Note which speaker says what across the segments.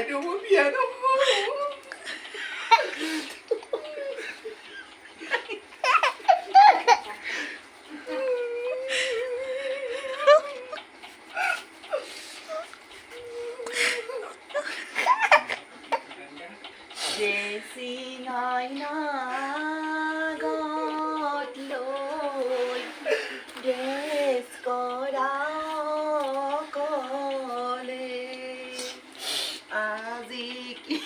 Speaker 1: ดูเบียร์ต้อง
Speaker 2: เจสีน้อยน้ากอดลอยเดสก็ดากอเลอาซิกิ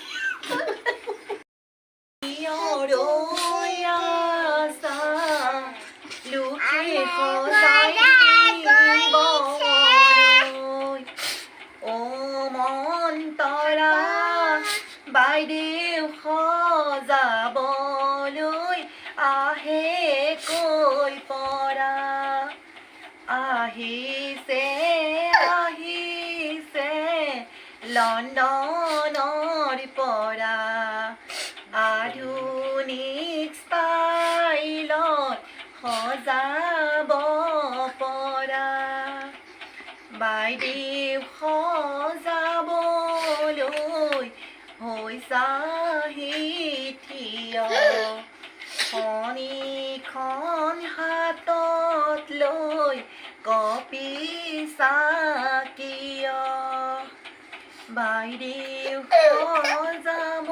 Speaker 2: Yodoyasa Luki Khosai Boy O Mon Tora Bai Diu Khoza Bolui Ahe Koi Pora Ahi se London Ori Pora আধুনিক ষ্টাইলত সজাব পৰা বাইদেউ সজাবলৈ হৈছাহি থিয় শনিখন হাতত লৈ কপিছা কিয় বাইদেউ সজাব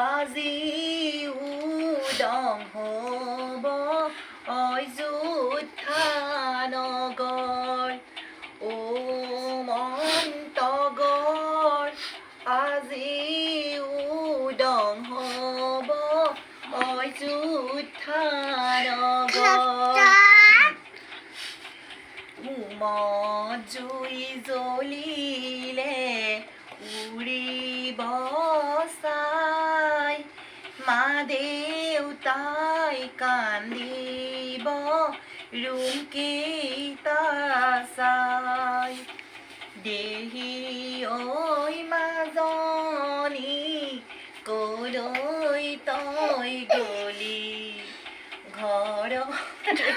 Speaker 2: আজি উদং হ'ব অযোধ্যা নগৰ ও মন্তগৰ আজি উদং হ'ব অযোধ্যা নগৰ হোমত জুই জ্বলিলে উৰিব চাই মা দেউতাই কান্দিব ৰুমকেইটা চাই দেহি ঐ মাজনী কলৈ তই গলি ঘৰতে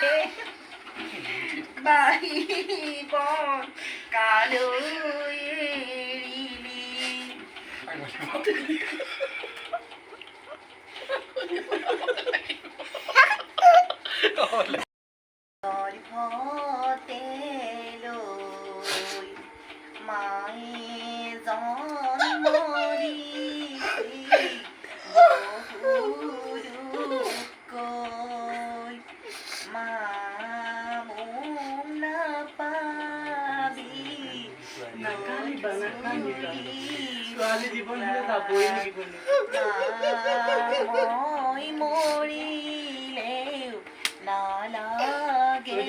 Speaker 2: বাহিব কালৈ এৰিলি গৰ্ভতে লৈ মায়ে জন্ম দিছিল বহু দুখকৈ মা মোম নাপাবি
Speaker 1: ছোৱালী জীৱনটো যাবই লাগিব
Speaker 2: মই মৰিলেও নালাগে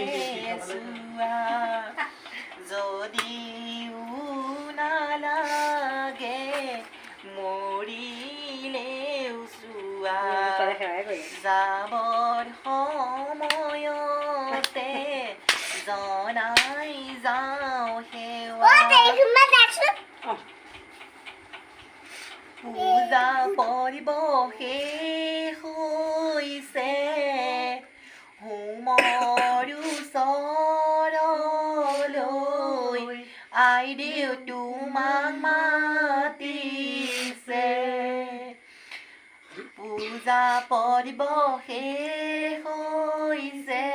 Speaker 2: চোৱা যদিও নালাগে মৰিলেও চোৱা যাবৰ সময়তে জনাই যাওঁ সেৱা পূজা পৰিব শেষ হৈছে হোমৰ ওচৰলৈ আইদেউ তোমাক মাতিছে পূজা পৰিব শেষ হৈছে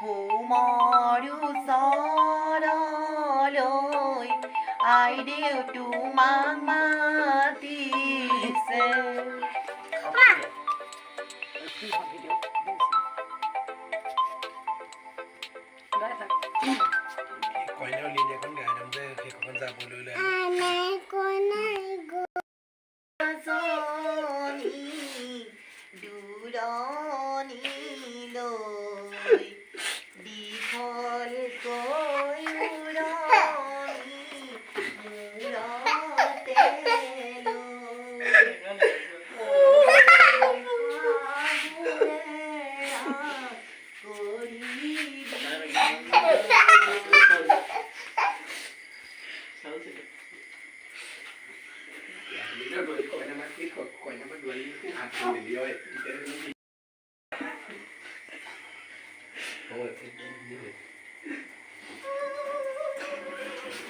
Speaker 2: হোমৰ ওচৰলৈ আইদেউ তোমাক মাতিছে
Speaker 1: কইনা উলিয়াই এখন গাই দাম যে সেইখন যাবলৈ লৈ
Speaker 2: দূৰণিলৈ দীঘলকৈ মূৰতে
Speaker 1: লৈ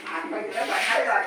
Speaker 3: À, mình đã phải thấy rồi.